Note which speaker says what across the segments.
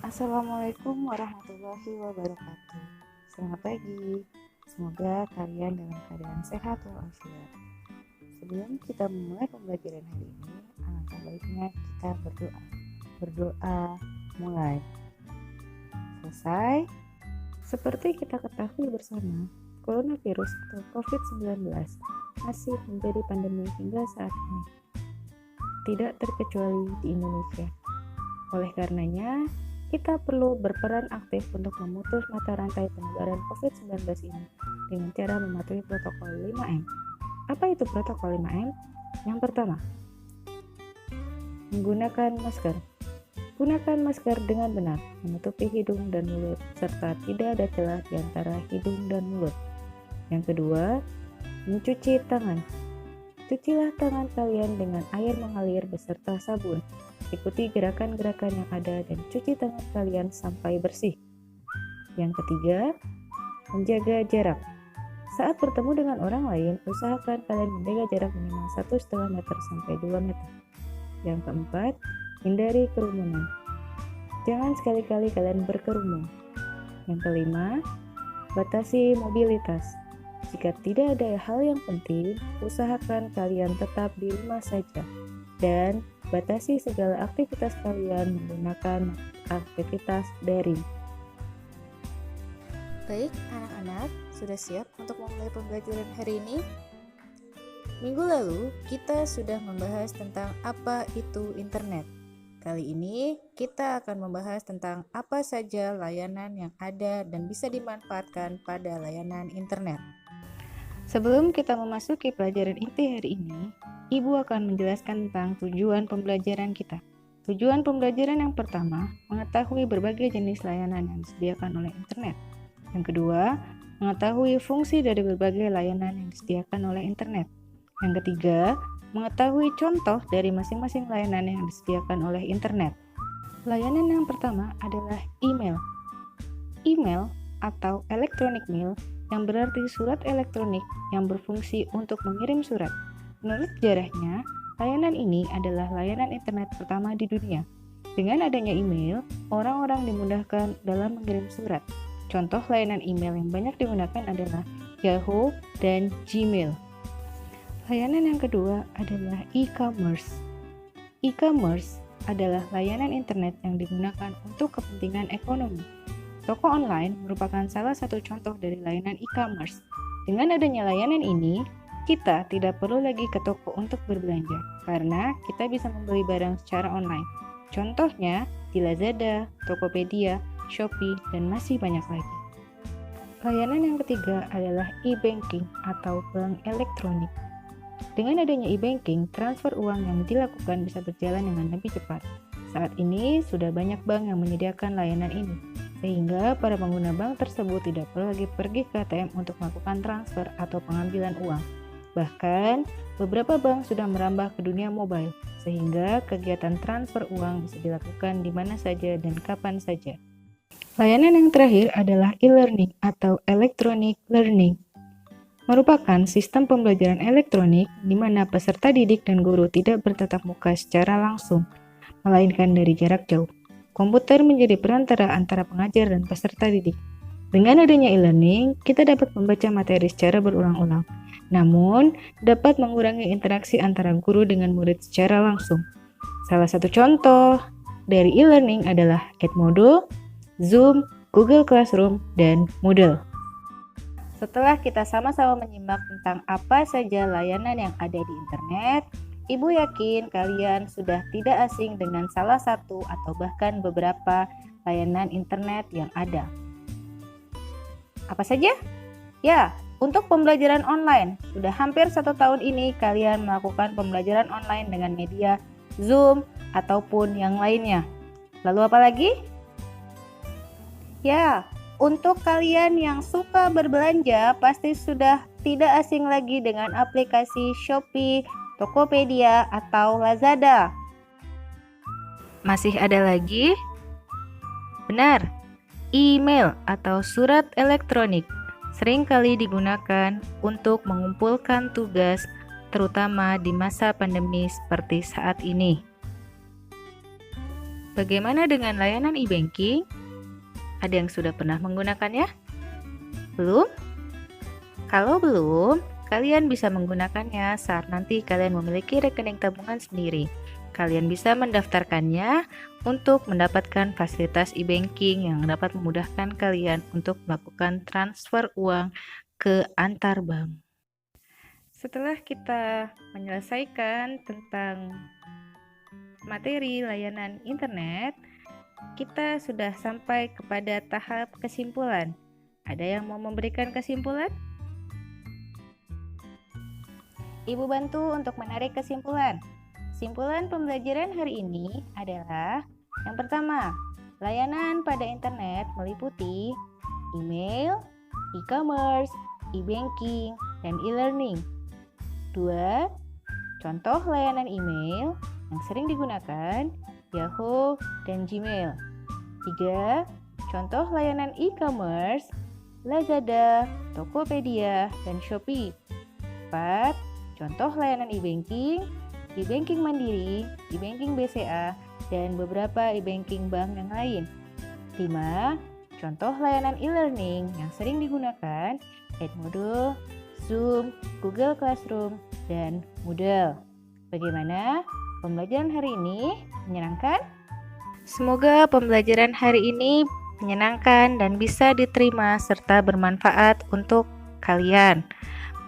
Speaker 1: Assalamualaikum warahmatullahi wabarakatuh. Selamat pagi. Semoga kalian dalam keadaan sehat walafiat. Sebelum kita memulai pembelajaran hari ini, alangkah baiknya kita berdoa. Berdoa mulai. Selesai. Seperti kita ketahui bersama, coronavirus atau COVID-19 masih menjadi pandemi hingga saat ini. Tidak terkecuali di Indonesia. Oleh karenanya, kita perlu berperan aktif untuk memutus mata rantai penyebaran COVID-19 ini dengan cara mematuhi protokol 5M. Apa itu protokol 5M? Yang pertama, menggunakan masker. Gunakan masker dengan benar, menutupi hidung dan mulut, serta tidak ada celah di antara hidung dan mulut. Yang kedua, mencuci tangan. Cucilah tangan kalian dengan air mengalir beserta sabun. Ikuti gerakan-gerakan yang ada dan cuci tangan kalian sampai bersih. Yang ketiga, menjaga jarak. Saat bertemu dengan orang lain, usahakan kalian menjaga jarak minimal 1,5 meter sampai 2 meter. Yang keempat, hindari kerumunan. Jangan sekali-kali kalian berkerumun. Yang kelima, batasi mobilitas. Jika tidak ada hal yang penting, usahakan kalian tetap di rumah saja. Dan batasi segala aktivitas kalian menggunakan aktivitas daring.
Speaker 2: Baik, anak-anak, sudah siap untuk memulai pembelajaran hari ini? Minggu lalu, kita sudah membahas tentang apa itu internet. Kali ini, kita akan membahas tentang apa saja layanan yang ada dan bisa dimanfaatkan pada layanan internet.
Speaker 1: Sebelum kita memasuki pelajaran inti hari ini, Ibu akan menjelaskan tentang tujuan pembelajaran kita. Tujuan pembelajaran yang pertama, mengetahui berbagai jenis layanan yang disediakan oleh internet. Yang kedua, mengetahui fungsi dari berbagai layanan yang disediakan oleh internet. Yang ketiga, mengetahui contoh dari masing-masing layanan yang disediakan oleh internet. Layanan yang pertama adalah email. Email atau electronic mail yang berarti surat elektronik yang berfungsi untuk mengirim surat. Menurut sejarahnya, layanan ini adalah layanan internet pertama di dunia. Dengan adanya email, orang-orang dimudahkan dalam mengirim surat. Contoh layanan email yang banyak digunakan adalah Yahoo dan Gmail. Layanan yang kedua adalah e-commerce. E-commerce adalah layanan internet yang digunakan untuk kepentingan ekonomi. Toko online merupakan salah satu contoh dari layanan e-commerce. Dengan adanya layanan ini, kita tidak perlu lagi ke toko untuk berbelanja, karena kita bisa membeli barang secara online. Contohnya di Lazada, Tokopedia, Shopee, dan masih banyak lagi. Layanan yang ketiga adalah e-banking atau bank elektronik. Dengan adanya e-banking, transfer uang yang dilakukan bisa berjalan dengan lebih cepat. Saat ini sudah banyak bank yang menyediakan layanan ini, sehingga para pengguna bank tersebut tidak perlu lagi pergi ke ATM untuk melakukan transfer atau pengambilan uang. Bahkan, beberapa bank sudah merambah ke dunia mobile, sehingga kegiatan transfer uang bisa dilakukan di mana saja dan kapan saja. Layanan yang terakhir adalah e-learning atau electronic learning. Merupakan sistem pembelajaran elektronik di mana peserta didik dan guru tidak bertatap muka secara langsung, melainkan dari jarak jauh. Komputer menjadi perantara antara pengajar dan peserta didik. Dengan adanya e-learning, kita dapat membaca materi secara berulang-ulang, namun dapat mengurangi interaksi antara guru dengan murid secara langsung. Salah satu contoh dari e-learning adalah Edmodo, Zoom, Google Classroom, dan Moodle. Setelah kita sama-sama menyimak tentang apa saja layanan yang ada di internet, Ibu yakin kalian sudah tidak asing dengan salah satu atau bahkan beberapa layanan internet yang ada. Apa saja? Ya, untuk pembelajaran online. Sudah hampir 1 tahun ini kalian melakukan pembelajaran online dengan media Zoom ataupun yang lainnya. Lalu apa lagi? Ya, untuk kalian yang suka berbelanja, pasti sudah tidak asing lagi dengan aplikasi Shopee, Tokopedia, atau Lazada. Masih ada lagi? Benar, email atau surat elektronik seringkali digunakan untuk mengumpulkan tugas terutama di masa pandemi seperti saat ini. Bagaimana dengan layanan e-banking? Ada yang sudah pernah menggunakannya? Belum? Kalau belum, kalian bisa menggunakannya saat nanti kalian memiliki rekening tabungan sendiri. Kalian bisa mendaftarkannya untuk mendapatkan fasilitas e-banking yang dapat memudahkan kalian untuk melakukan transfer uang ke antar bank. Setelah kita menyelesaikan tentang materi layanan internet, kita sudah sampai kepada tahap kesimpulan. Ada yang mau memberikan kesimpulan? Ibu bantu untuk menarik kesimpulan. Kesimpulan pembelajaran hari ini adalah yang pertama, layanan pada internet meliputi email, e-commerce, e-banking, dan e-learning. 2. Contoh layanan email yang sering digunakan Yahoo dan Gmail. 3. Contoh layanan e-commerce Lazada, Tokopedia, dan Shopee. 4. Contoh layanan e-banking, e-banking Mandiri, e-banking BCA, dan beberapa e-banking bank yang lain. 5. Contoh layanan e-learning yang sering digunakan Edmodo, Zoom, Google Classroom, dan Moodle. Bagaimana? Pembelajaran hari ini menyenangkan? Semoga pembelajaran hari ini menyenangkan dan bisa diterima serta bermanfaat untuk kalian.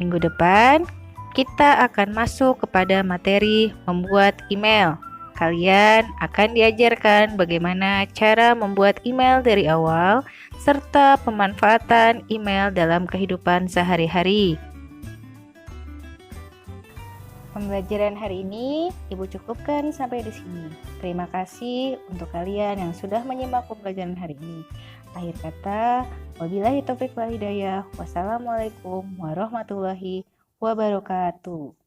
Speaker 1: Minggu depan kita akan masuk kepada materi membuat email. Kalian akan diajarkan bagaimana cara membuat email dari awal serta pemanfaatan email dalam kehidupan sehari-hari. Pembelajaran hari ini Ibu cukupkan sampai di sini. Terima kasih untuk kalian yang sudah menyimak pembelajaran hari ini. Akhir kata, wabillahi taufiq wal hidayah. Wassalamualaikum warahmatullahi wabarakatuh.